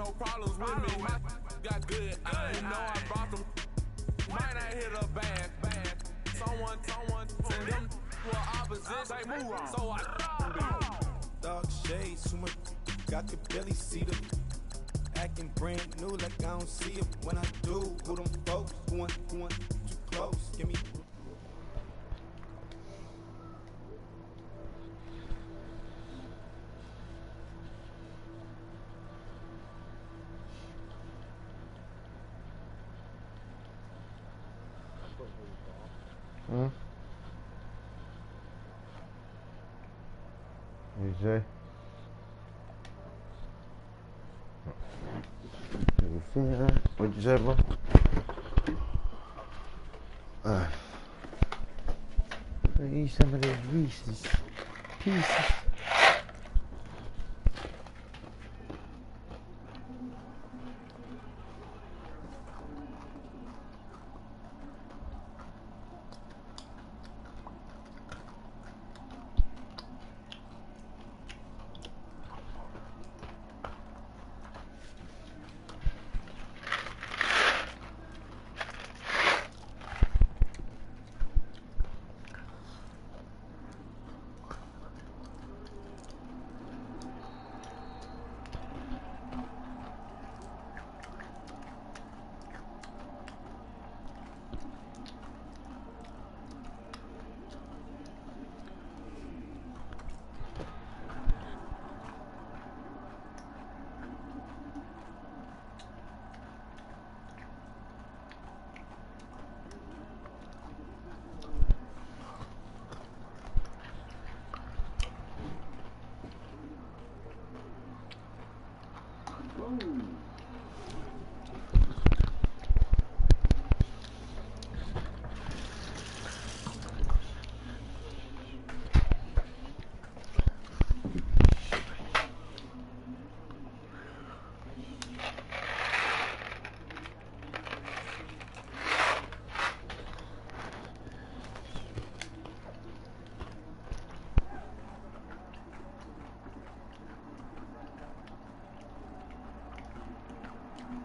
no problems with me. My got good. I ain't know I brought them. Might not hit a bad. Someone, send them to opposition. They move on. So I Dark shades, too much. I could barely see them. Acting brand new like I don't see them. When I do, who them folks? Who want too close? Give me. You say? You feel that? What'd you say, bro? Eat some of those Reese's Pieces.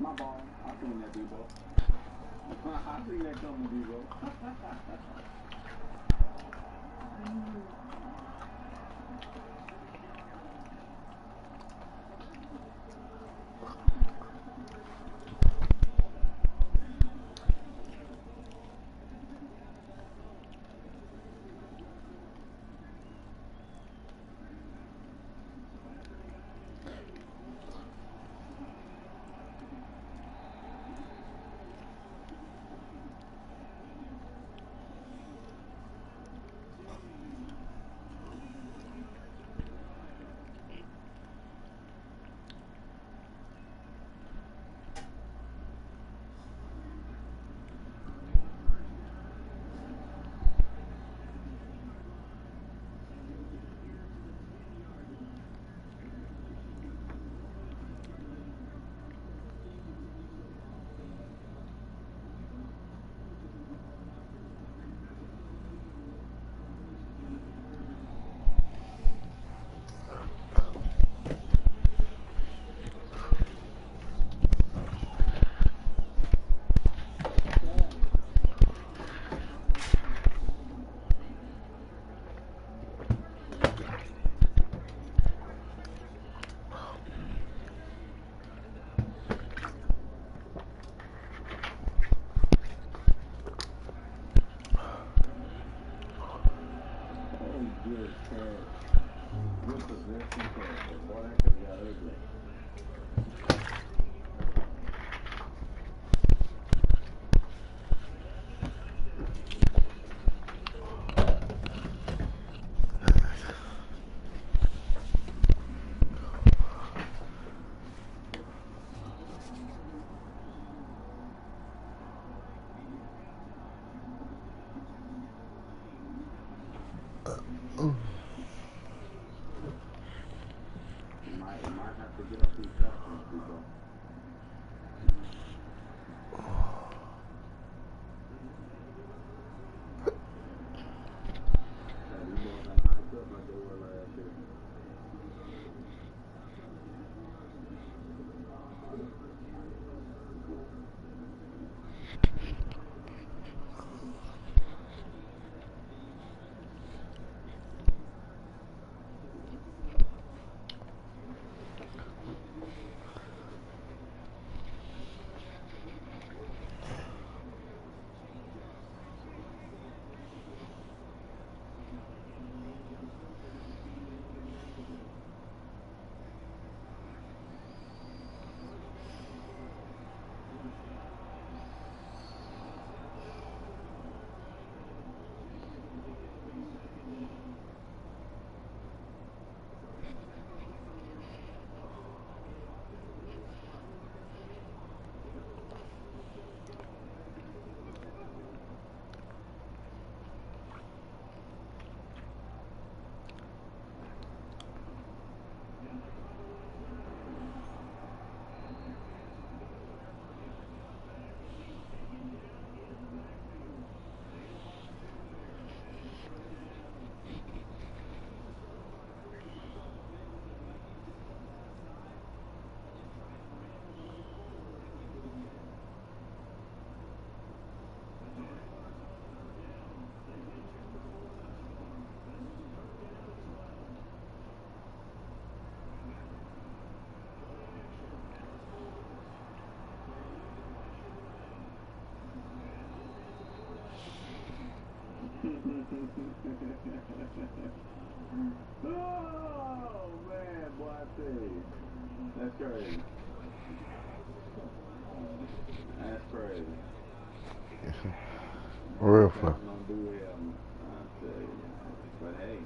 My ball. I seen that, D-Bo. I seen that coming, D-Bo. Might have to get Oh man, boy, I tell you, that's crazy. That's crazy. Real fun. Don't do hell, I tell you. But hey,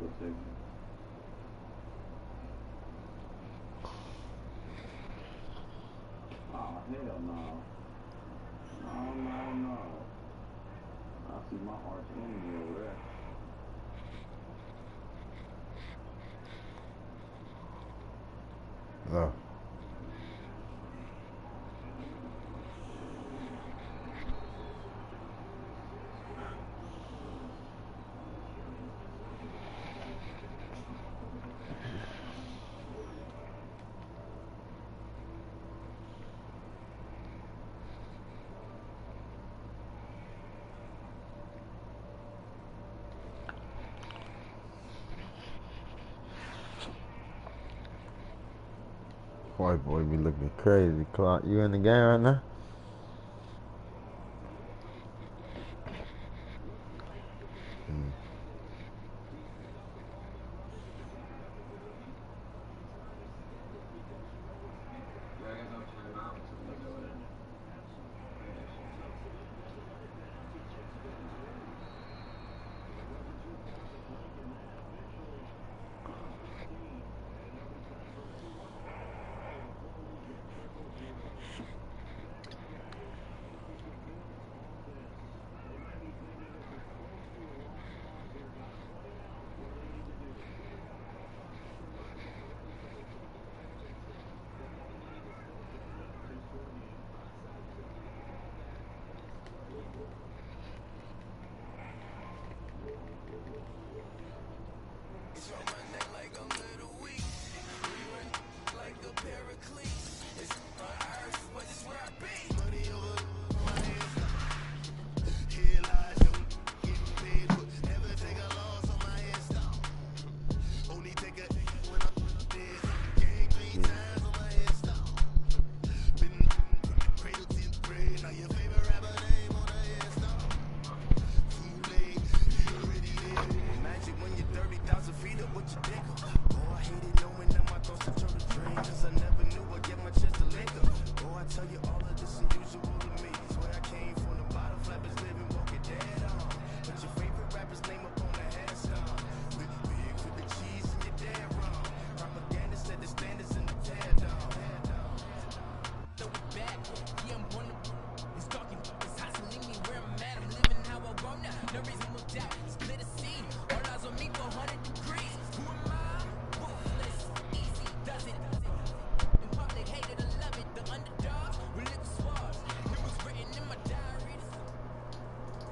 we'll take it. Oh hell no. No. I see my arch enemy over there. No. White boy be looking crazy. Clark, you in the game right now?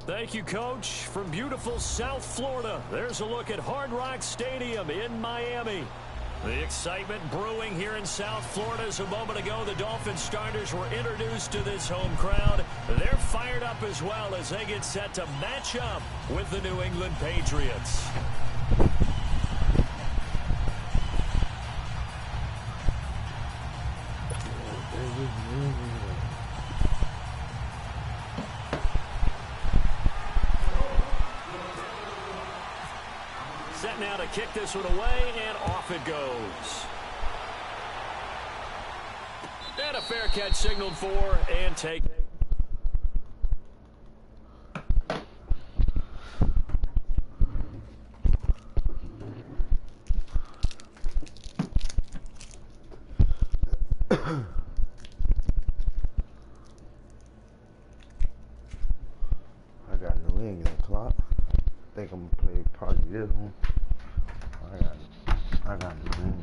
Thank you, Coach. From beautiful South Florida, there's a look at Hard Rock Stadium in Miami. The excitement brewing here in South Florida as a moment ago. The Dolphins starters were introduced to this home crowd. They're fired up as well as they get set to match up with the New England Patriots. Set now to kick this one away, and off it goes. And a fair catch signaled for, and take. I got New England, Clark. I think I'm gonna play probably this one. I got New England.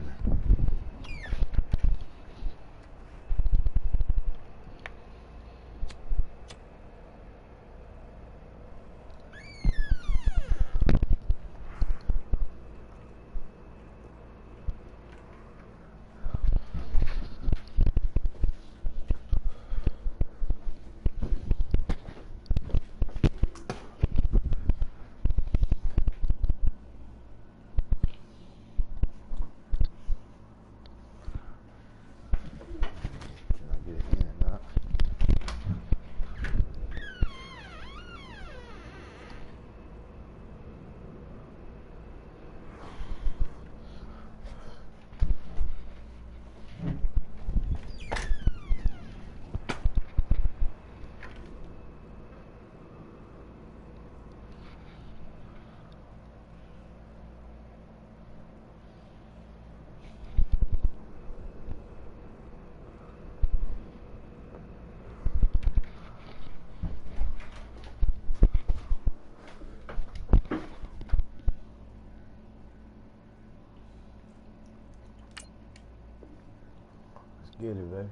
Get it, baby.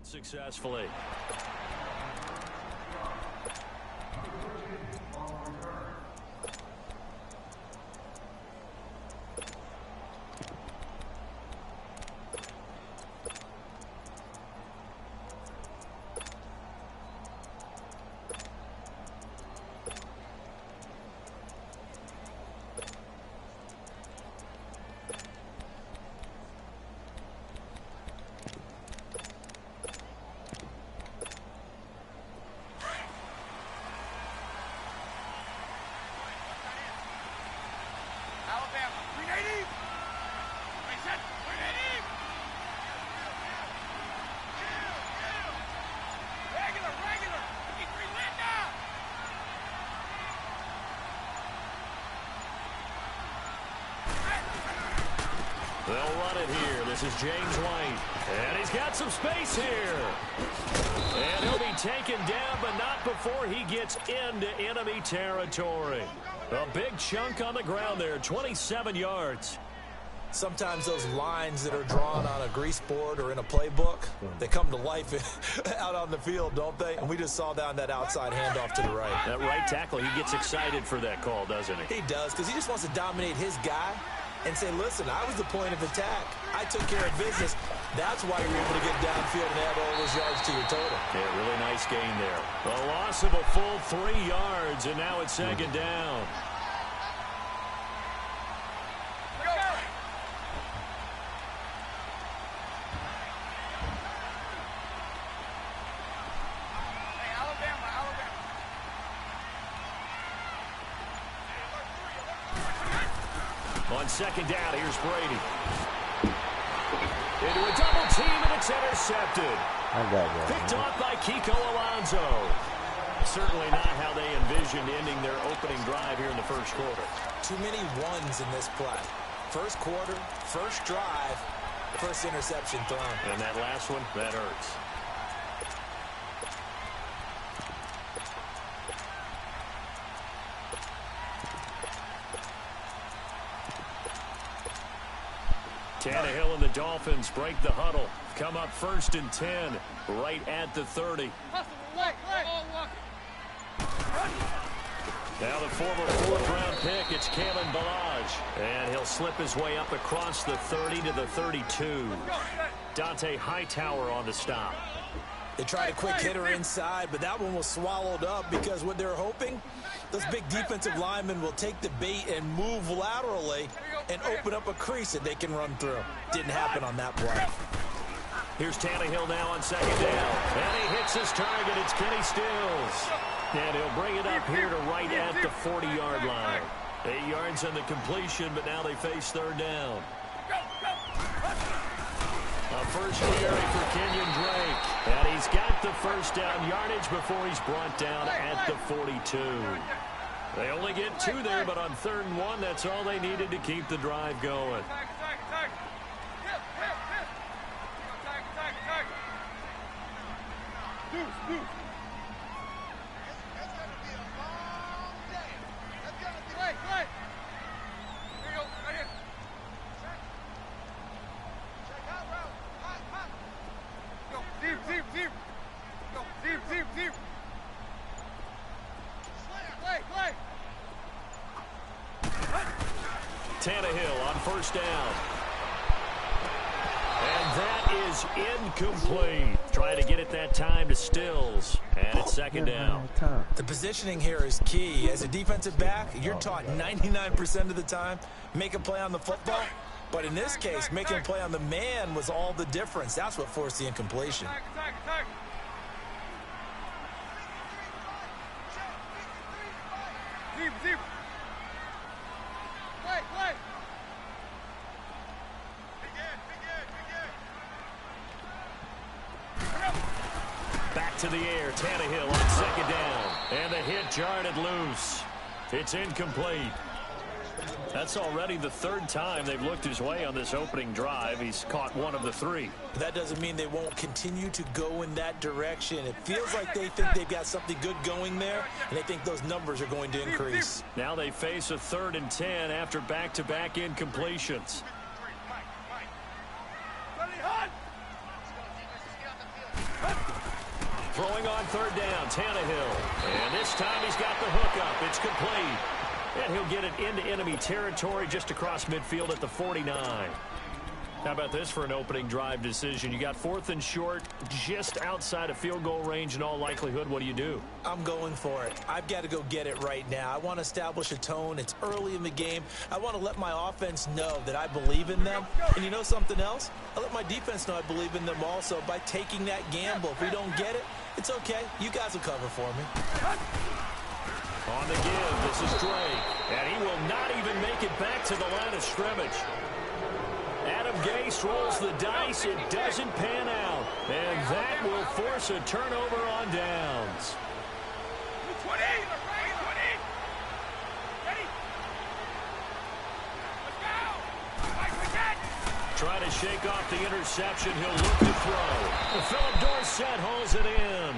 Successfully. They'll run it here. This is James White. And he's got some space here. And he'll be taken down, but not before he gets into enemy territory. A big chunk on the ground there, 27 yards. Sometimes those lines that are drawn on a grease board or in a playbook, they come to life out on the field, don't they? And we just saw down that outside handoff to the right. That right tackle, he gets excited for that call, doesn't he? He does, because he just wants to dominate his guy and say, listen, I was the point of attack. I took care of business. That's why you're able to get downfield and add all those yards to your total. Yeah, really nice gain there. A loss of a full 3 yards, and now it's second down. On second down, here's Brady. Into a double team, and it's intercepted. I got that. Picked off by Kiko Alonso. Certainly not how they envisioned ending their opening drive here in the first quarter. Too many ones in this play. First quarter, first drive, first interception thrown. And that last one, that hurts. Tannehill and the Dolphins break the huddle. Come up first and 10, right at the 30. Now the former fourth-round pick, it's Kalen Ballage. And he'll slip his way up across the 30 to the 32. Dante Hightower on the stop. They tried a quick hitter inside, but that one was swallowed up because what they're hoping, those big defensive linemen will take the bait and move laterally and open up a crease that they can run through. Didn't happen on that play. Here's Tannehill now on second down. And he hits his target. It's Kenny Stills. And he'll bring it up here to right at the 40-yard line. 8 yards on the completion, but now they face third down. A first carry for Kenyon Drake. And he's got the first down yardage before he's brought down at the 42. They only get 2 there, but on 3rd and 1, that's all they needed to keep the drive going. Tannehill on first down. And that is incomplete. Trying to get it that time to Stills. And it's second down. The positioning here is key. As a defensive back, you're taught 99% of the time, make a play on the football. But in this case, making a play on the man was all the difference. That's what forced the incompletion. Back to the air, Tannehill on second down. And the hit jarred it loose. It's incomplete. That's already the third time they've looked his way on this opening drive. He's caught one of the three. That doesn't mean they won't continue to go in that direction. It feels like they think they've got something good going there, and they think those numbers are going to increase. Now they face a 3rd and 10 after back-to-back incompletions. Throwing on 3rd down, Tannehill. And this time he's got the hook up. It's complete. And he'll get it into enemy territory just across midfield at the 49. How about this for an opening drive decision? You got 4th and short, just outside of field goal range in all likelihood. What do you do? I'm going for it. I've got to go get it right now. I want to establish a tone. It's early in the game. I want to let my offense know that I believe in them. And you know something else? I let my defense know I believe in them also by taking that gamble. If we don't get it, it's okay. You guys will cover for me. On the give, this is Drake. And he will not even make it back to the line of scrimmage. Adam Gase rolls the dice. It doesn't pan out. And that will force a turnover on downs. Trying to shake off the interception. He'll look to throw. Philip Dorsett hauls it in.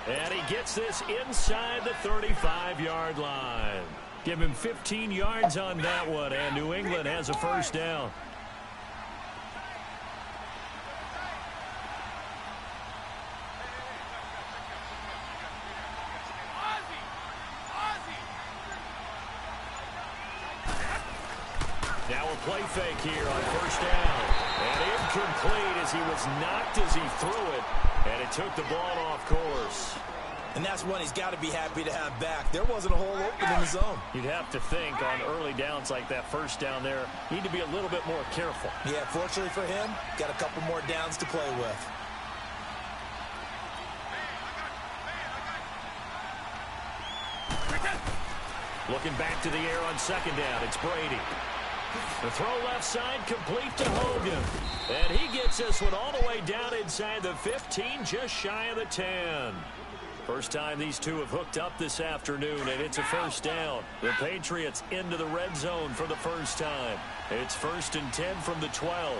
And he gets this inside the 35-yard line. Give him 15 yards on that one, and New England has a first down. Now a play fake here on 1st down. And incomplete as he was knocked as he threw it. And it took the ball off course. And that's one he's got to be happy to have back. There wasn't a hole open in the zone. You'd have to think on early downs like that 1st down there, need to be a little bit more careful. Yeah, fortunately for him, got a couple more downs to play with. Looking back to the air on 2nd down, it's Brady. The throw left side complete to Hogan. And he gets this one all the way down inside the 15, just shy of the 10. First time these two have hooked up this afternoon, and it's a first down. The Patriots into the red zone for the first time. It's 1st and 10 from the 12.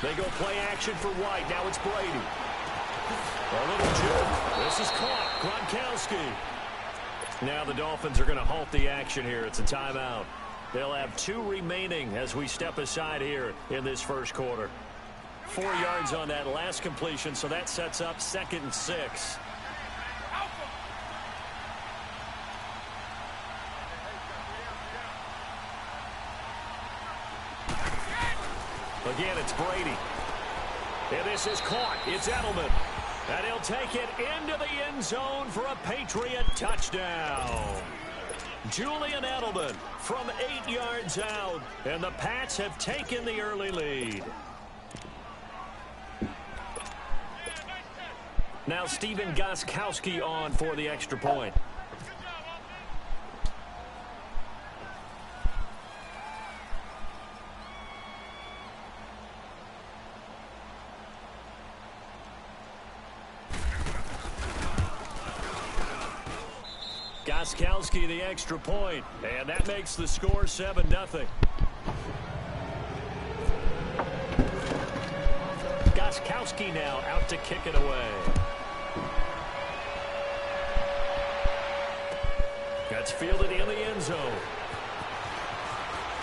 They go play action for White. Now it's Brady. A little juke. This is caught. Gronkowski. Now the Dolphins are going to halt the action here. It's a timeout. They'll have 2 remaining as we step aside here in this first quarter. 4 yards on that last completion, so that sets up 2nd and 6. Again, it's Brady. And this is caught. It's Edelman. And he'll take it into the end zone for a Patriot touchdown. Julian Edelman from 8 yards out. And the Pats have taken the early lead. Now Stephen Gostkowski on for the extra point. Gostkowski the extra point, and that makes the score 7-0. Gostkowski now out to kick it away. That's fielded in the end zone.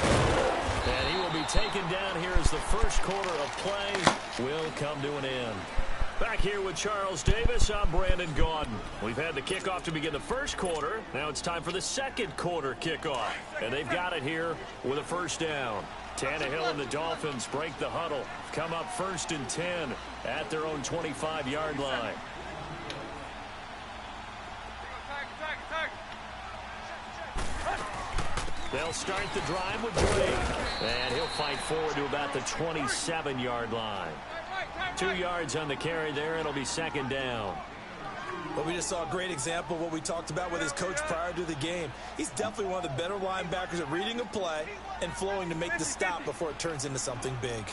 And he will be taken down here as the first quarter of play will come to an end. Back here with Charles Davis, I'm Brandon Gaudin. We've had the kickoff to begin the first quarter. Now it's time for the second quarter kickoff. And they've got it here with a first down. Tannehill and the Dolphins break the huddle. Come up 1st and 10 at their own 25-yard line. They'll start the drive with Drake. And he'll fight forward to about the 27-yard line. 2 yards on the carry there. It'll be 2nd down. Well, we just saw a great example of what we talked about with his coach prior to the game. He's definitely one of the better linebackers at reading a play and flowing to make the stop before it turns into something big.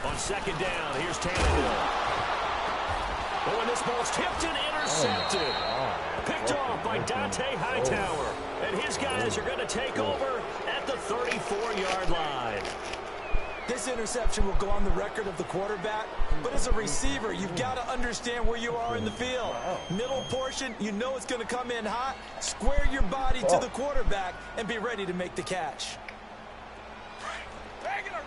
On 2nd down, here's Tannehill. Oh, and this ball's tipped and intercepted. Picked off by Hightower. And his guys are going to take over at the 34-yard line. This interception will go on the record of the quarterback, but as a receiver, you've got to understand where you are in the field. Middle portion, you know it's going to come in hot. Square your body to the quarterback and be ready to make the catch. Regular.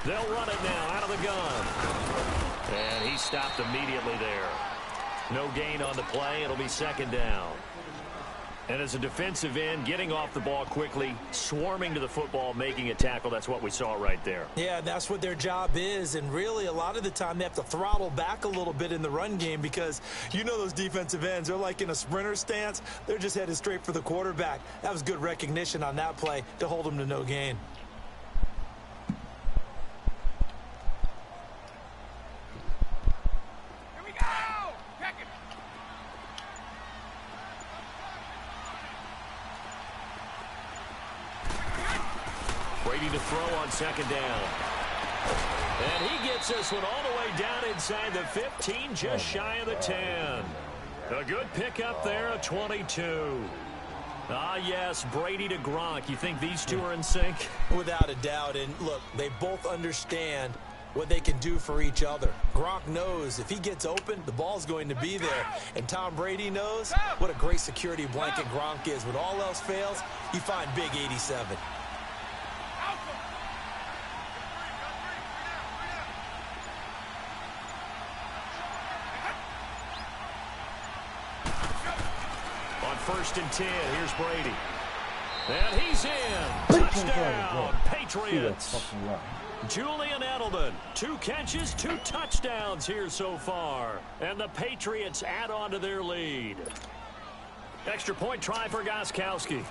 They'll run it now out of the gun. And he stopped immediately there. No gain on the play. It'll be second down. And as a defensive end, getting off the ball quickly, swarming to the football, making a tackle, that's what we saw right there. Yeah, that's what their job is. And really, a lot of the time, they have to throttle back a little bit in the run game because you know those defensive ends, they're like in a sprinter stance. They're just headed straight for the quarterback. That was good recognition on that play to hold them to no gain. Brady to throw on second down. And he gets this one all the way down inside the 15, just shy of the 10. A good pickup there, a 22. Ah, yes, Brady to Gronk. You think these two are in sync? Without a doubt. And look, they both understand what they can do for each other. Gronk knows if he gets open, the ball's going to be there. And Tom Brady knows what a great security blanket Gronk is. When all else fails, you find big 87. First and 10. Here's Brady. And he's in. Touchdown, Patriots. Julian Edelman, 2 catches, 2 touchdowns here so far. And the Patriots add on to their lead. Extra point try for Gostkowski.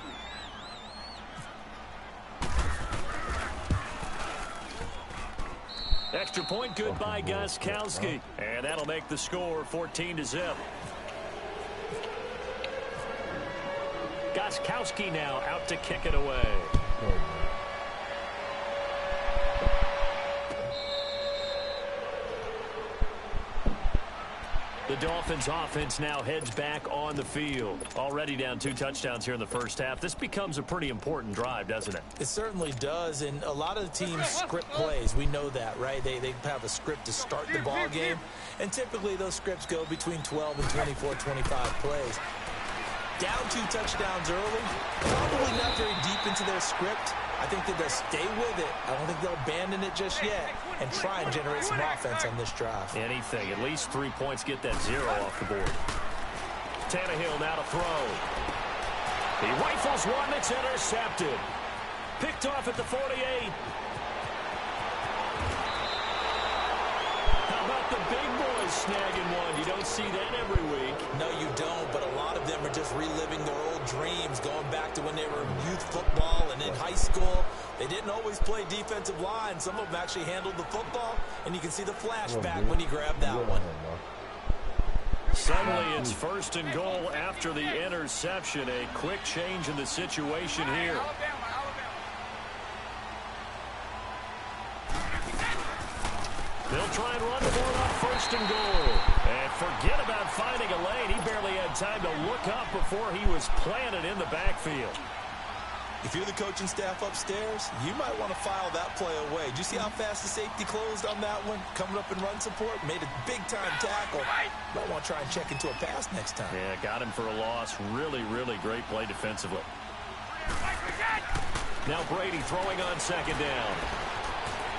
Extra point good by Gostkowski. And that'll make the score 14-0. Gostkowski now out to kick it away. The Dolphins offense now heads back on the field. Already down 2 touchdowns here in the first half. This becomes a pretty important drive, doesn't it? It certainly does, and a lot of the teams script plays. We know that, right? They have a script to start the ball game, and typically those scripts go between 12 and 24, 25 plays. Down 2 touchdowns early, probably not very deep into their script. I think that they'll stay with it. I don't think they'll abandon it just yet and try and generate some offense on this drive. Anything. At least 3 points get that 0 off the board. Tannehill now to throw. He rifles one that's intercepted. Picked off at the 48. How about the big boys snagging one? You don't see that every week. No, you don't, but a lot of them are just reliving their old dreams, going back to when they were in youth football and in high school. They didn't always play defensive line. Some of them actually handled the football, and you can see the flashback when he grabbed that one. Suddenly it's first and goal after the interception. A quick change in the situation here. They'll try and run the board on first and goal. And forget about finding a lane. He barely had time to look up before he was planted in the backfield. If you're the coaching staff upstairs, you might want to file that play away. Did you see how fast the safety closed on that one? Coming up in run support, made a big-time tackle. Might want to try and check into a pass next time. Yeah, got him for a loss. Really, really great play defensively. Now Brady throwing on second down.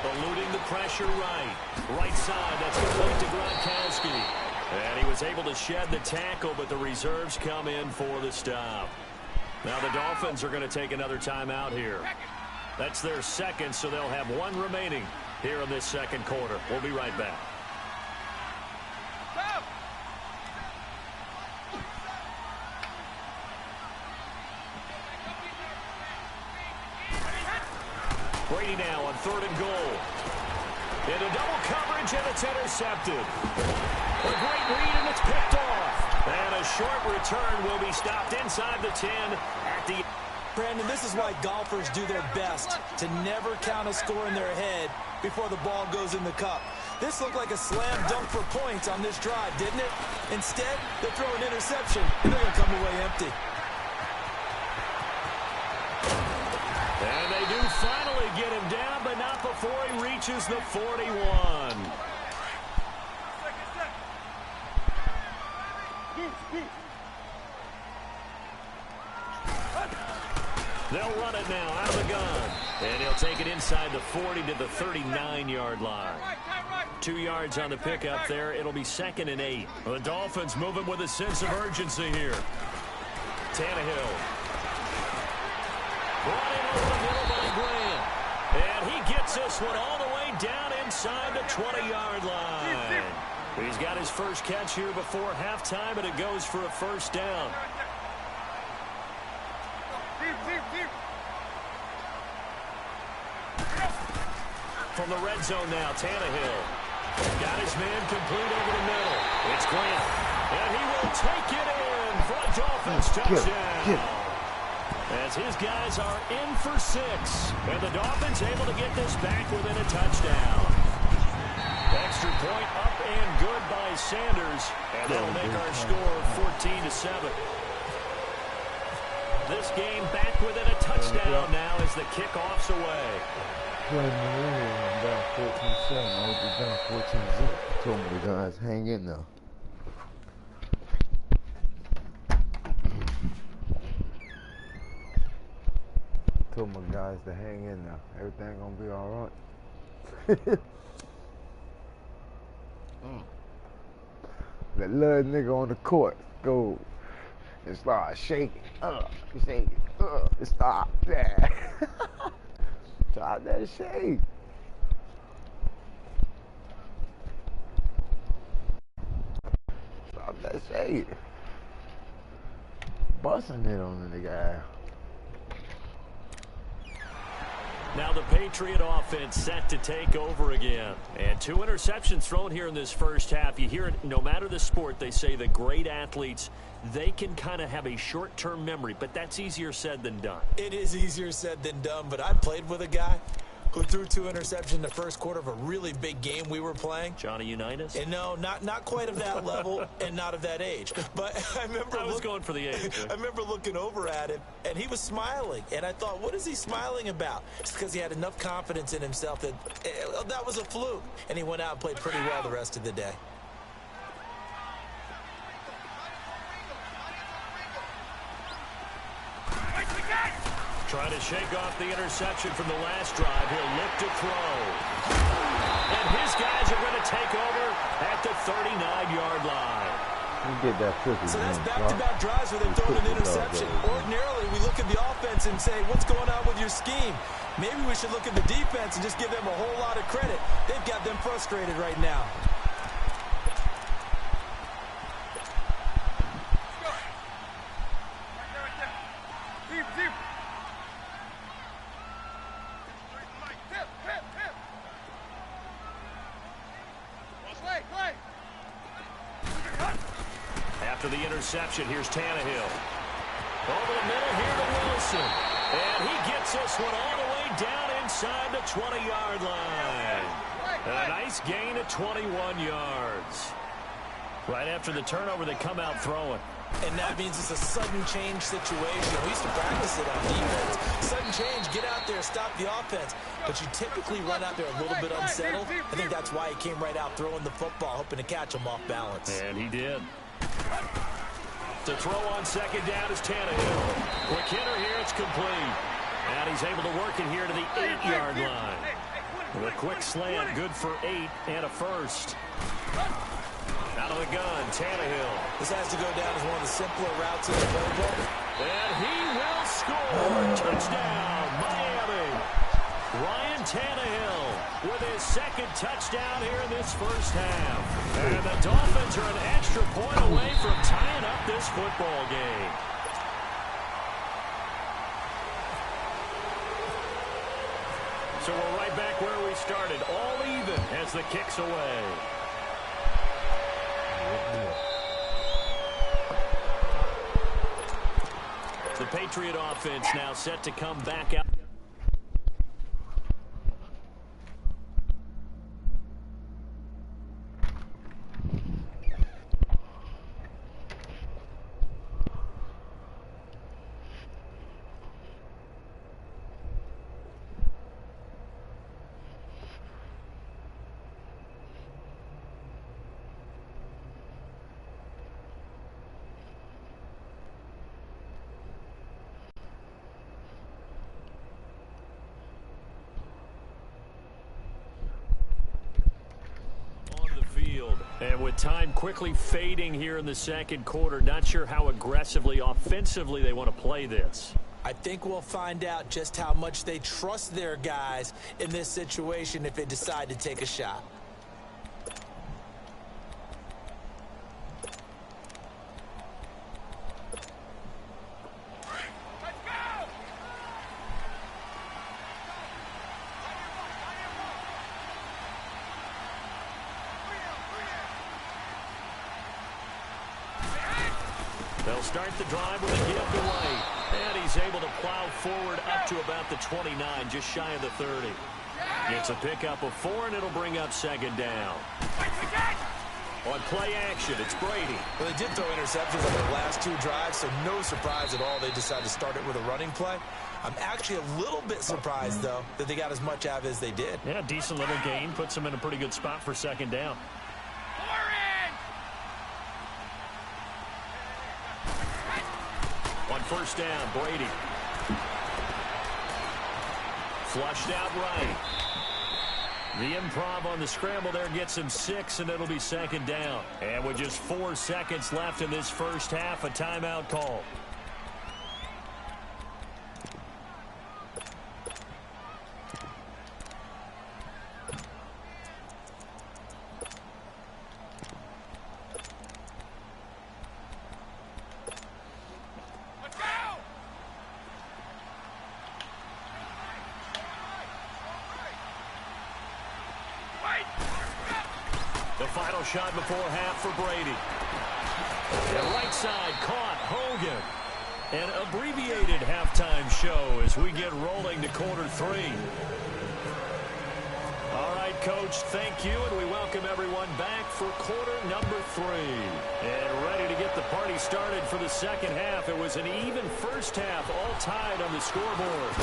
Eluding the pressure right side. That's complete to Gronkowski. And he was able to shed the tackle, but the reserves come in for the stop. Now the Dolphins are going to take another timeout here. That's their second, so they'll have 1 remaining here in this second quarter. We'll be right back. Brady now on 3rd and goal. Into double coverage, and it's intercepted. A great read, and it's picked off. And a short return will be stopped inside the 10 at the... Brandon, this is why golfers do their best to never count a score in their head before the ball goes in the cup. This looked like a slam dunk for points on this drive, didn't it? Instead, they throw an interception, and they're going to come away empty. And they do finally get him down, but not before he reaches the 41. They'll run it now out of the gun. And he'll take it inside the 40 to the 39-yard line. 2 yards on the pickup there. It'll be 2nd and 8. The Dolphins moving with a sense of urgency here. Tannehill. Brought in over the middle by Graham. And he gets this one all the way down inside the 20-yard line. He's got his first catch here before halftime, and it goes for a first down. From the red zone now, Tannehill. Got his man complete over the middle. It's Grant. And he will take it in for a Dolphins touchdown. As his guys are in for 6. And the Dolphins able to get this back within a touchdown. Extra point up and good by Sanders. And that'll make our score 14-7. This game back within a touchdown now as the kickoff's away. Playing the down 14-7. I was down 14-0. Told me the guys hang in there. Told my guys to hang in there. Everything gonna be all right. That little nigga on the court go and start shaking. Shaking. Stop that. Stop that shake. Stop that shake. Busting it on the guy. Now the Patriot offense set to take over again. And 2 interceptions thrown here in this first half. You hear it, no matter the sport, they say the great athletes, they can kind of have a short-term memory, but that's easier said than done. It is easier said than done, but I played with a guy who threw 2 interceptions in the first quarter of a really big game we were playing. Johnny Unitas? And no, not quite of that level and not of that age. But I was going for the age. I remember looking over at him, and he was smiling. And I thought, what is he smiling about? It's because he had enough confidence in himself that that was a fluke. And he went out and played pretty well the rest of the day. Trying to shake off the interception from the last drive. He'll look to throw. And his guys are going to take over at the 39-yard line. Get that so that's back-to-back drives where they've thrown an interception. Ordinarily, we look at the offense and say, what's going on with your scheme? Maybe we should look at the defense and just give them a whole lot of credit. They've got them frustrated right now. After the interception, here's Tannehill. Over the middle here to Wilson. And he gets this one all the way down inside the 20-yard line. A nice gain of 21 yards. Right after the turnover, they come out throwing. And that means it's a sudden change situation. We used to practice it on defense. Sudden change, get out there, stop the offense. But you typically run out there a little bit unsettled. I think that's why he came right out throwing the football, hoping to catch him off balance. And he did. To throw on second down is Tannehill. Quick hitter here, it's complete. And he's able to work it here to the 8-yard line. With a quick slant, good for 8 and a first. Out of the gun, Tannehill. This has to go down as one of the simpler routes in the playbook. And he will score. Touchdown, Miami. Ryan Tannehill with his second touchdown here in this first half. And the Dolphins are an extra point away from tying up this football game. So we're right back where we started, all even as the kick's away. The Patriot offense now set to come back out. And with time quickly fading here in the second quarter, not sure how aggressively, offensively they want to play this. I think we'll find out just how much they trust their guys in this situation if they decide to take a shot. They'll start the drive with a gift away. And he's able to plow forward up to about the 29, just shy of the 30. It's a pickup of 4, and it'll bring up second down. On play action, it's Brady. Well, they did throw interceptions on their last 2 drives, so no surprise at all they decided to start it with a running play. I'm actually a little bit surprised, though, that they got as much out of it as they did. Yeah, decent little gain. Puts them in a pretty good spot for second down. On first down, Brady. Flushed out right. The improv on the scramble there gets him 6, and it'll be second down. And with just 4 seconds left in this first half, a timeout call. The final shot before half for Brady. And right side caught Hogan. An abbreviated halftime show as we get rolling to quarter 3. All right, Coach, thank you, and we welcome everyone back for quarter number 3. And ready to get the party started for the second half. It was an even first half, all tied on the scoreboard.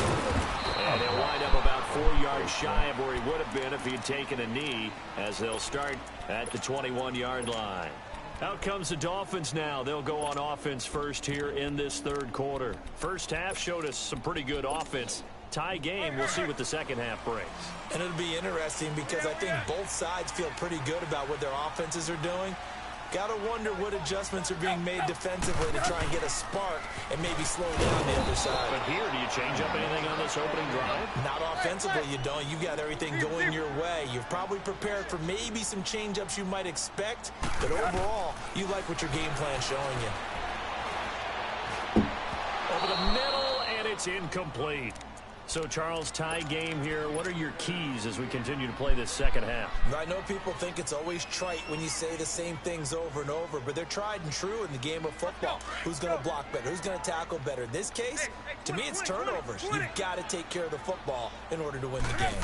And he'll wind up about 4 yards shy of where he would have been if he'd taken a knee, as they'll start at the 21-yard line. Out comes the Dolphins now. They'll go on offense first here in this third quarter. First half showed us some pretty good offense. Tie game. We'll see what the second half brings. And it'll be interesting because I think both sides feel pretty good about what their offenses are doing. Got to wonder what adjustments are being made defensively to try and get a spark and maybe slow down the other side. But here, do you change up anything on this opening drive? Not offensively, you don't. You've got everything going your way. You've probably prepared for maybe some change-ups you might expect, but overall, you like what your game plan's showing you. Over the middle, and it's incomplete. So, Charles, tie game here. What are your keys as we continue to play this second half? I know people think it's always trite when you say the same things over and over, but they're tried and true in the game of football. Who's going to block better? Who's going to tackle better? In this case, to me, it's turnovers. You've got to take care of the football in order to win the game.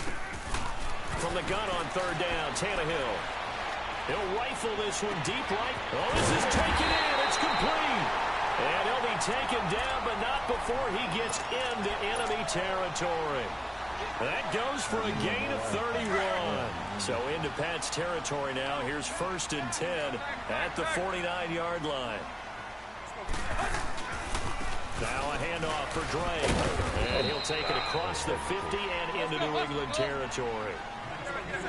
From the gun on third down, Tannehill. He'll rifle this one deep right. Oh, this is taken in. It's complete. And he'll be taken down, but not before he gets into enemy territory. That goes for a gain of 31. So into Pat's territory now. Here's 1st and 10 at the 49-yard line. Now a handoff for Drake. And he'll take it across the 50 and into New England territory.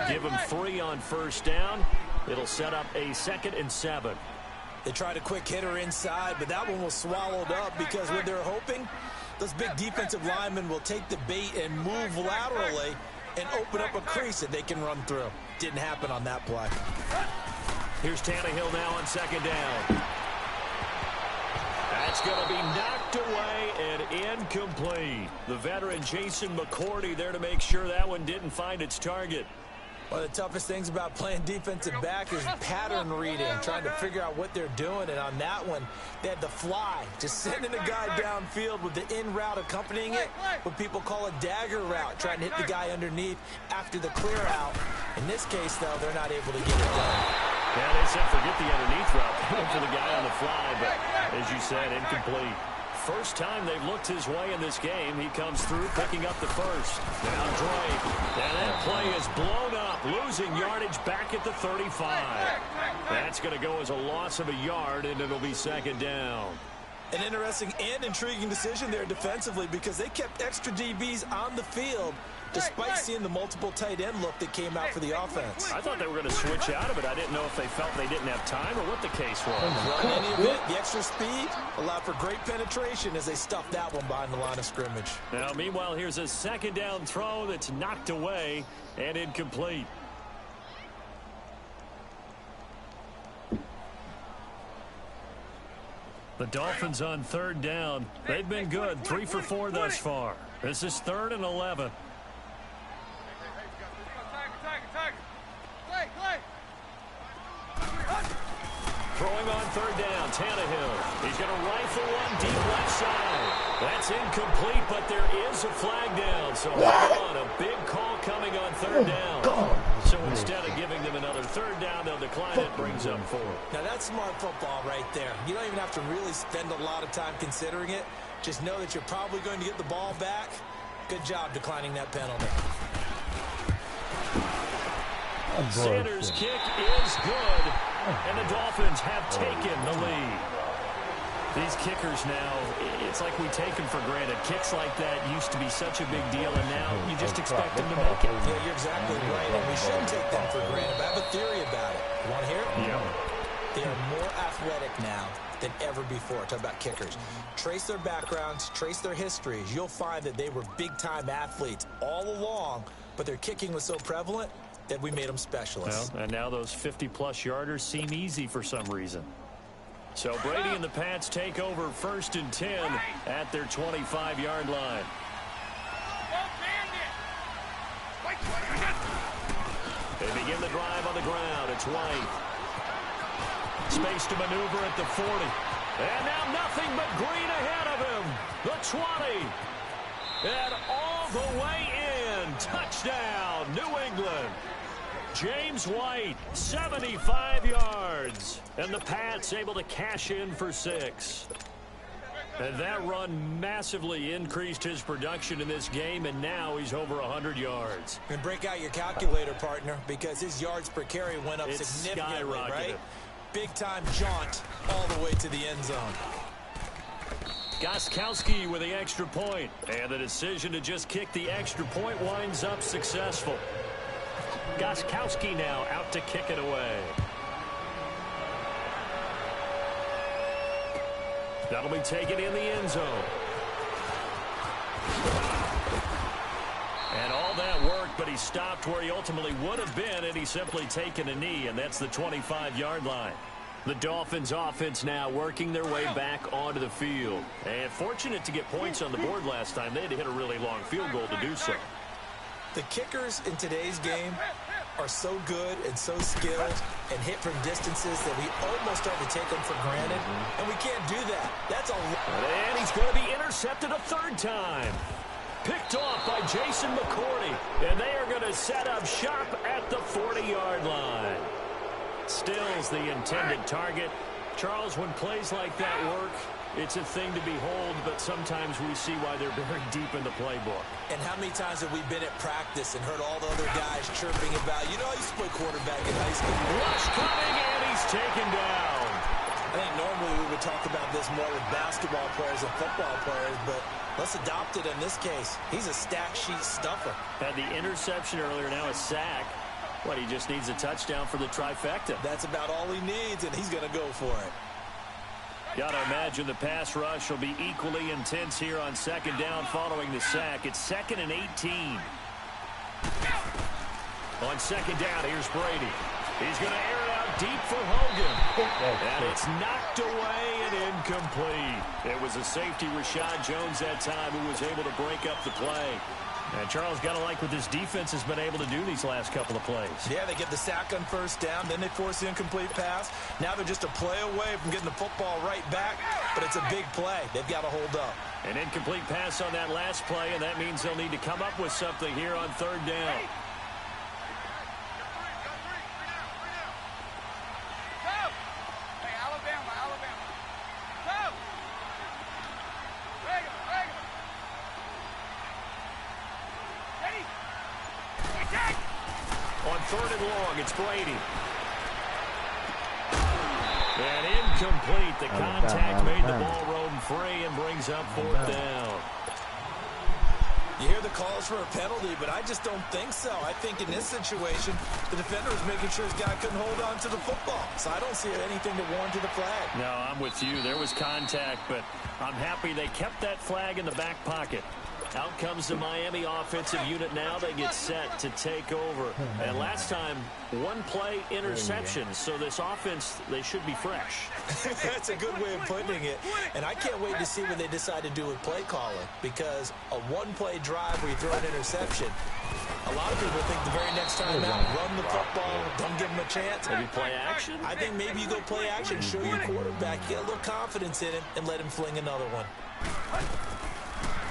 Give him 3 on first down. It'll set up a 2nd and 7. They tried a quick hitter inside, but that one was swallowed up because what they're hoping, those big defensive linemen will take the bait and move laterally and open up a crease that they can run through. Didn't happen on that play. Here's Tannehill now on second down. That's going to be knocked away and incomplete. The veteran Jason McCourty there to make sure that one didn't find its target. One of the toughest things about playing defensive back is pattern reading, trying to figure out what they're doing. And on that one, they had the fly, just sending a guy downfield with the in route accompanying it, what people call a dagger route, trying to hit the guy underneath after the clear out. In this case, though, they're not able to get it done. Yeah, they said forget the underneath route for the guy on the fly, but as you said, incomplete. First time they've looked his way in this game. He comes through, picking up the first. Now Drake. And that play is blown up, losing yardage back at the 35. That's going to go as a loss of a yard, and it'll be second down. An interesting and intriguing decision there defensively because they kept extra DBs on the field despite seeing the multiple tight end look that came out for the offense. I thought they were going to switch out of it. I didn't know if they felt they didn't have time or what the case was. Well, in any event, the extra speed allowed for great penetration as they stuffed that one behind the line of scrimmage. Now, meanwhile, here's a second down throw that's knocked away and incomplete. The Dolphins on third down. They've been good, 3 for 4 thus far. This is 3rd and 11. Throwing on third down, Tannehill. He's going to rifle one deep left side. That's incomplete, but there is a flag down. So hold on, a big call coming on third down. So instead of giving them another third down, they'll decline it, brings up 4. Now that's smart football right there. You don't even have to really spend a lot of time considering it. Just know that you're probably going to get the ball back. Good job declining that penalty. Sanders' kick is good, and the Dolphins have taken the lead. These kickers now, it's like we take them for granted. Kicks like that used to be such a big deal, and now you just expect them to make it. Yeah, you're exactly right, and we shouldn't take them for granted. But I have a theory about it. You want to hear it? Yeah. They are more athletic now than ever before. Talk about kickers. Trace their backgrounds, trace their histories. You'll find that they were big-time athletes all along, but their kicking was so prevalent that we made them specialists. Well, and now those 50-plus yarders seem easy for some reason. So Brady and the Pats take over 1st and 10 at their 25-yard line. They begin the drive on the ground. It's White. Space to maneuver at the 40. And now nothing but green ahead of him. The 20. And all the way in. Touchdown, New England. James White, 75 yards. And the Pats able to cash in for 6. And that run massively increased his production in this game, and now he's over 100 yards. And break out your calculator, partner, because his yards per carry went up significantly, right? Big-time jaunt all the way to the end zone. Gostkowski with the extra point, and the decision to just kick the extra point winds up successful. Gostkowski now out to kick it away. That'll be taken in the end zone. And all that worked, but he stopped where he ultimately would have been, and he's simply taken a knee, and that's the 25-yard line. The Dolphins offense now working their way back onto the field. And fortunate to get points on the board last time. They had to hit a really long field goal to do so. The kickers in today's game are so good and so skilled and hit from distances that we almost start to take them for granted, and we can't do that. That's a and he's going to be intercepted a 3rd time. Picked off by Jason McCourty, and they are going to set up shop at the 40-yard line. Still's the intended target. Charles, when plays like that work, it's a thing to behold, but sometimes we see why they're very deep in the playbook. And how many times have we been at practice and heard all the other guys chirping about, you know, I used to play quarterback in high school. Rush coming, and he's taken down. I think normally we would talk about this more with basketball players and football players, but let's adopt it in this case. He's a stat sheet stuffer. Had the interception earlier, now a sack. What, he just needs a touchdown for the trifecta. That's about all he needs, and he's going to go for it. Got to imagine the pass rush will be equally intense here on 2nd down following the sack. It's 2nd and 18. On 2nd down, here's Brady. He's going to air it out deep for Hogan. And it's knocked away and incomplete. It was a safety, Rashad Jones, that time, who was able to break up the play. And Charles, got to like what this defense has been able to do these last couple of plays. Yeah, they get the sack on first down, then they force the incomplete pass. Now they're just a play away from getting the football right back, but it's a big play. They've got to hold up. An incomplete pass on that last play, and that means they'll need to come up with something here on third down. On third and long, it's Brady. And incomplete. The contact made the ball roam free and brings up fourth down. You hear the calls for a penalty, but I just don't think so. I think in this situation, the defender was making sure his guy couldn't hold on to the football. So I don't see anything to warrant the flag. No, I'm with you. There was contact, but I'm happy they kept that flag in the back pocket. Out comes the Miami offensive unit now. They get set to take over. And last time, one play interception. So this offense, they should be fresh. That's a good way of putting it. And I can't wait to see what they decide to do with play calling. Because a one-play drive where you throw an interception, a lot of people think the very next time out, run the football, don't give them a chance. Maybe play action? I think maybe you go play action, show your quarterback, get a little confidence in him, and let him fling another one.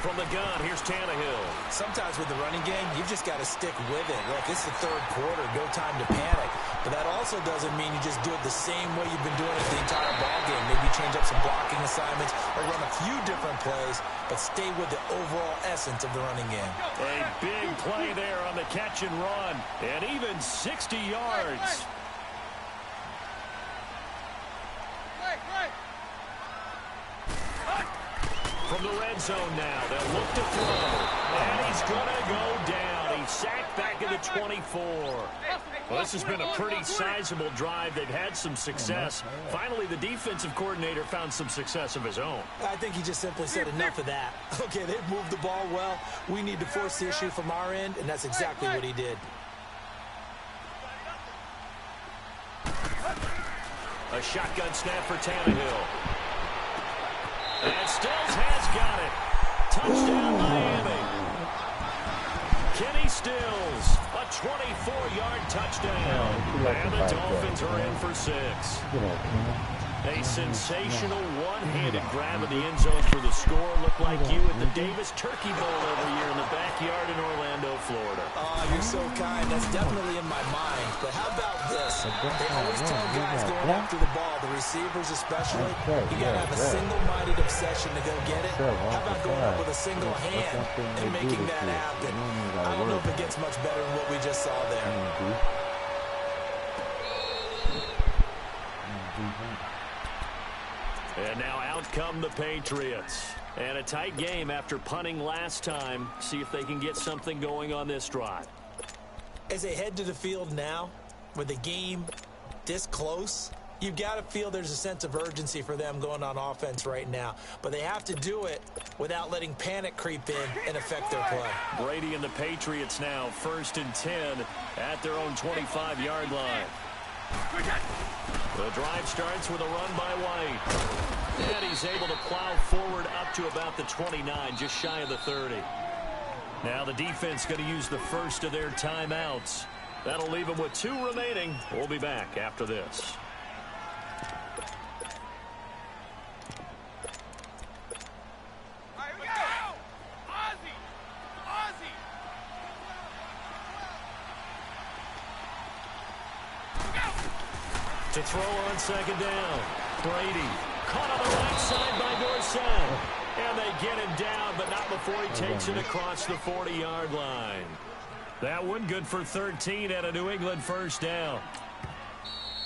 From the gun, here's Tannehill. Sometimes with the running game, you've just got to stick with it. Look, it's the third quarter, no time to panic. But that also doesn't mean you just do it the same way you've been doing it the entire ballgame. Maybe change up some blocking assignments or run a few different plays, but stay with the overall essence of the running game. A big play there on the catch and run, and even 60 yards. From the red zone now, they'll look to throw, and he's going to go down. He's sacked back at the 24. Well, this has been a pretty sizable drive. They've had some success. Finally, the defensive coordinator found some success of his own. I think he just simply said enough of that. Okay, they've moved the ball well. We need to force the issue from our end, and that's exactly what he did. A shotgun snap for Tannehill. And Stills has got it. Touchdown, Miami. Kenny Stills, a 24-yard touchdown. And the Dolphins are in for 6. A sensational one-handed grab of the end zone for the score. Looked like you at the Davis Turkey Bowl every year in the backyard in Orlando, Florida. Oh, you're so kind. That's definitely in my mind. But how about this? They always tell guys going after the ball, the receivers especially, you got to have a single-minded obsession to go get it. How about going up with a single hand and making that happen? I don't know if it gets much better than what we just saw there. And now out come the Patriots. And a tight game after punting last time. See if they can get something going on this drive. As they head to the field now, with the game this close, you've got to feel there's a sense of urgency for them going on offense right now. But they have to do it without letting panic creep in and affect their play. Brady and the Patriots now 1st and 10 at their own 25-yard line. The drive starts with a run by White. And he's able to plow forward up to about the 29, just shy of the 30. Now the defense going to use the first of their timeouts. That'll leave them with 2 remaining. We'll be back after this. To throw on 2nd down. Brady caught on the right side by Dorsett. And they get him down, but not before he takes it across the 40-yard line. That one good for 13 at a New England 1st down.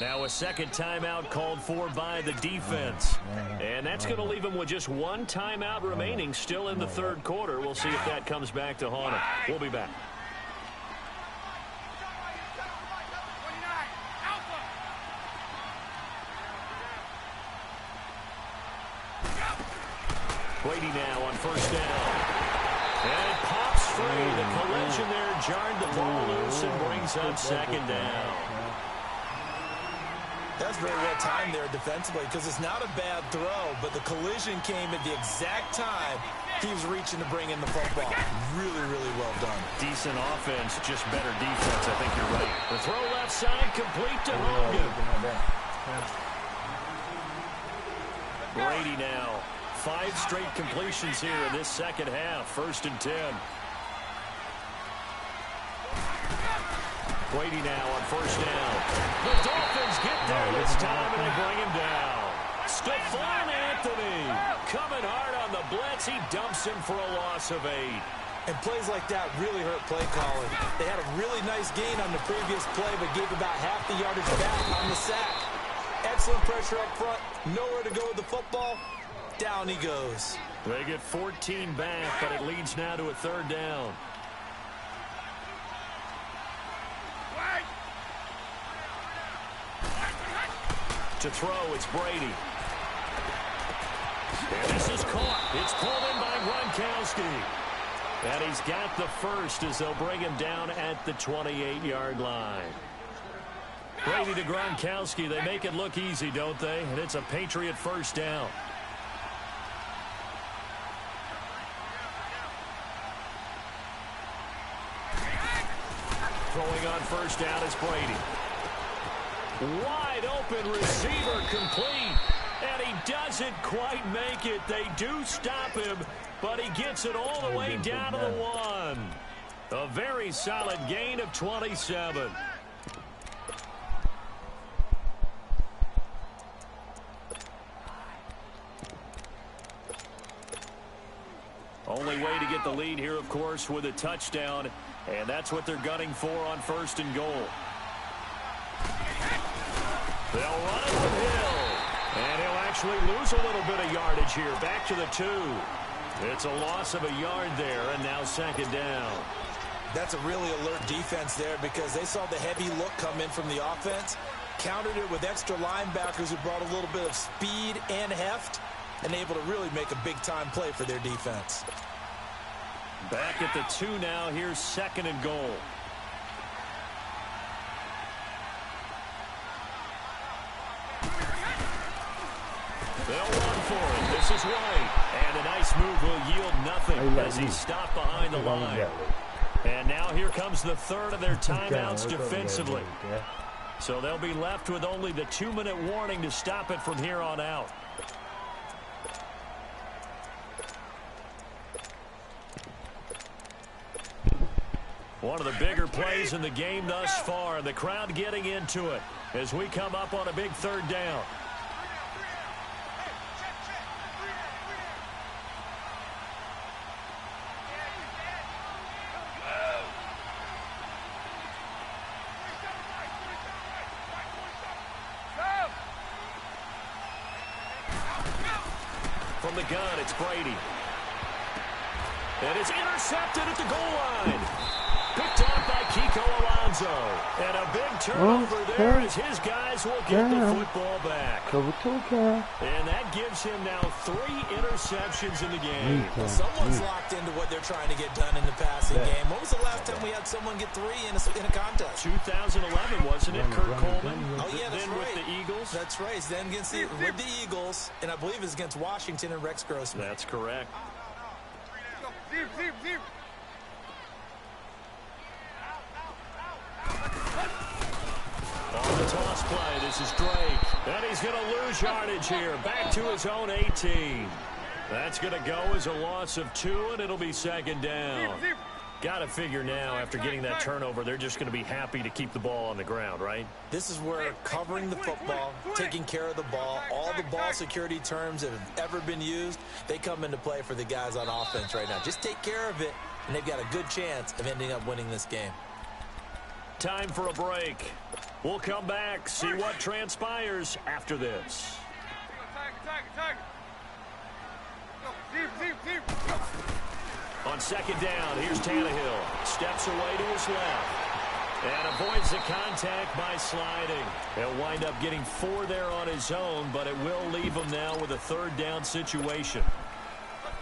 Now a second timeout called for by the defense. And that's going to leave them with just 1 timeout remaining still in the 3rd quarter. We'll see if that comes back to haunt them. We'll be back. Brady now on 1st down. And it pops free. The collision there jarred the ball loose and brings up 2nd down. That's very well timed there defensively because it's not a bad throw, but the collision came at the exact time he was reaching to bring in the football. Really, really well done. Decent offense, just better defense. I think you're right. The throw left side, complete to Hogan. Brady now. 5 straight completions here in this second half. 1st and 10. Brady now on 1st down. The Dolphins get there this time, and they bring him down. Stephon Anthony coming hard on the blitz. He dumps him for a loss of 8. And plays like that really hurt play calling. They had a really nice gain on the previous play, but gave about half the yardage back on the sack. Excellent pressure up front. Nowhere to go with the football. Down he goes. They get 14 back, but it leads now to a 3rd down. To throw, it's Brady. And this is caught. It's pulled in by Gronkowski. And he's got the first as they'll bring him down at the 28-yard line. Brady to Gronkowski. They make it look easy, don't they? And it's a Patriot 1st down. Throwing on 1st down is Brady. Wide open receiver complete. And he doesn't quite make it. They do stop him, but he gets it all the way down to the 1. A very solid gain of 27. Only way to get the lead here, of course, with a touchdown. And that's what they're gunning for on 1st and goal. They'll run it with Hill. And he'll actually lose a little bit of yardage here. Back to the 2. It's a loss of a yard there, and now 2nd down. That's a really alert defense there because they saw the heavy look come in from the offense, countered it with extra linebackers who brought a little bit of speed and heft, and able to really make a big-time play for their defense. Back at the 2 now. Here's 2nd and goal. They'll run for it. This is White. And a nice move will yield nothing as he's stopped behind the line. And now here comes the 3rd of their timeouts defensively. So they'll be left with only the 2-minute warning to stop it from here on out. One of the bigger plays in the game thus far. The crowd getting into it as we come up on a big 3rd down. From the gun, it's Brady. And it's intercepted at the goal line. Picked off by Kiko Alonso. And a big turnover there as his guys will get the football back. And that gives him now 3 interceptions in the game. Well, someone's locked into what they're trying to get done in the passing game. When was the last time we had someone get 3 in a contest? 2011, wasn't it? Kurt Coleman. Oh, yeah, that's then right. With the Eagles. That's right. Then against with the Eagles, and I believe it's against Washington and Rex Grossman. That's correct. On the toss play, this is Drake. And he's going to lose yardage here. Back to his own 18. That's going to go as a loss of 2, and it'll be 2nd down. Got to figure now, after getting that turnover, they're just going to be happy to keep the ball on the ground, right? This is where covering the football, taking care of the ball, all the ball security terms that have ever been used, they come into play for the guys on offense right now. Just take care of it, and they've got a good chance of ending up winning this game. Time for a break. We'll come back, see what transpires after this. On 2nd down, here's Tannehill. Steps away to his left. And avoids the contact by sliding. He'll wind up getting 4 there on his own, but it will leave him now with a 3rd down situation.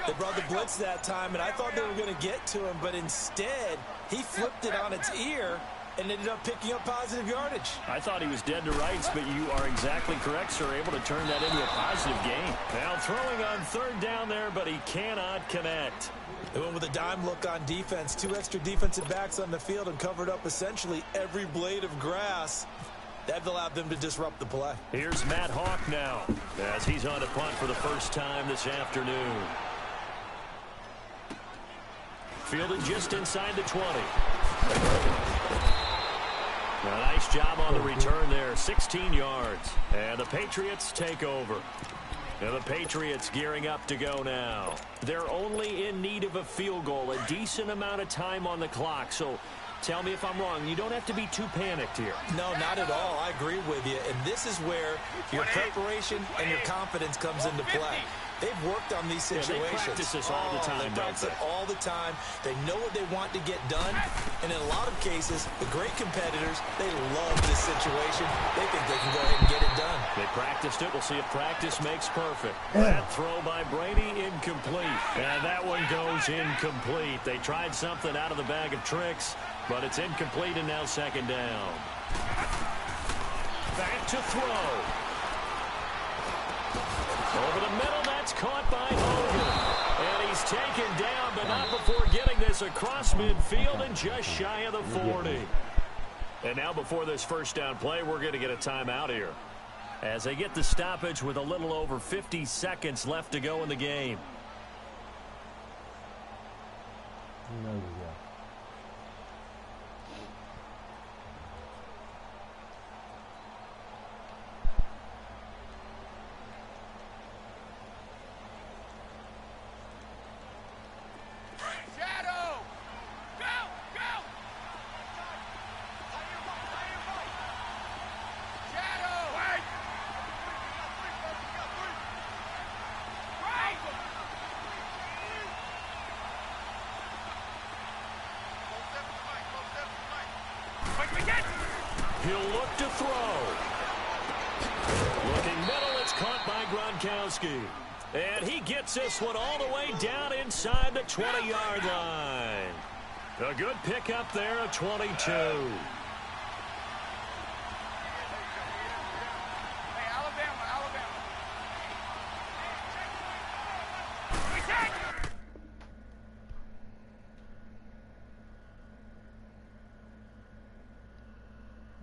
They brought the blitz that time, and I thought they were going to get to him, but instead, he flipped it on its ear and ended up picking up positive yardage. I thought he was dead to rights, but you are exactly correct, sir. Able to turn that into a positive gain. Now throwing on third down there, but he cannot connect. They went with a dime look on defense. 2 extra defensive backs on the field and covered up essentially every blade of grass. That allowed them to disrupt the play. Here's Matt Hawk now as he's on to punt for the first time this afternoon. Fielded just inside the 20. A nice job on the return there, 16 yards. And the Patriots take over. And the Patriots gearing up to go now. They're only in need of a field goal, a decent amount of time on the clock. So tell me if I'm wrong. You don't have to be too panicked here. No, not at all. I agree with you. And this is where your preparation and your confidence comes into play. They've worked on these situations. They practice this all the time, They practice it all the time. They know what they want to get done. And in a lot of cases, the great competitors, they love this situation. They think they can go ahead and get it done. They practiced it. We'll see if practice makes perfect. That throw by Brady, incomplete. And that one goes incomplete. They tried something out of the bag of tricks, but it's incomplete and now second down. Back to throw. Over the middle, that's caught by Hogan. And he's taken down, but not before getting this across midfield and just shy of the 40. And now before this first down play, we're going to get a timeout here, as they get the stoppage with a little over 50 seconds left to go in the game. He'll look to throw. Looking middle, it's caught by Gronkowski. And he gets this one all the way down inside the 20-yard line. A good pickup there at 22.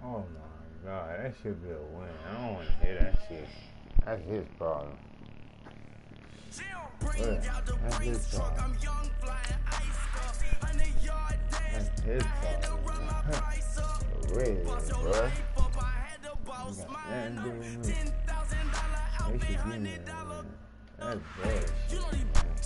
Oh my God, that should be a win. I don't want to hear that shit. That's his problem. That's his problem. That's his problem. For real, bro. They should give me that, man. That's bad shit, man. Oh,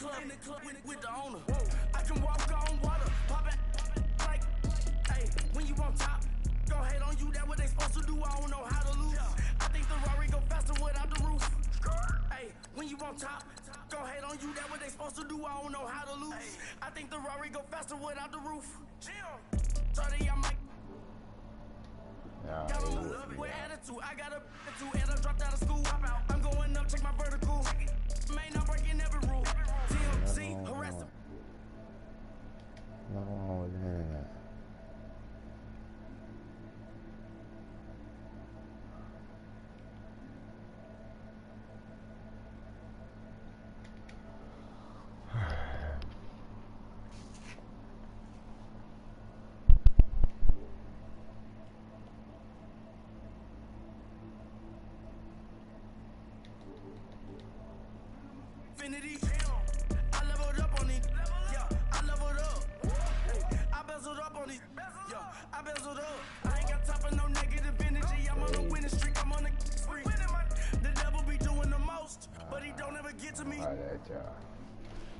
God. In the club with the owner. I can walk on water, pop it like, hey, when you on top, go ahead on you, that what they supposed to do, I don't know how to lose. I think the Rari go faster without the roof. Hey, when you on top, go ahead on you, that what they supposed to do, I don't know how to lose. I think the Rari go faster without the roof. 30, I might. Got a love with attitude, I got a attitude, and I dropped out of school. I'm going up, check my vertical. Man, I'm breaking every rule. TMZ, harass them. Nothing wrong with the internet. Infinity. I leveled up on it. Yeah, I leveled up. I bezeled up on it. Yeah, I bezeled up. I ain't got time for no negative energy. I'm on a winning streak. I'm on a spree. The devil be doing the most, but he don't ever get to me. All right, y'all.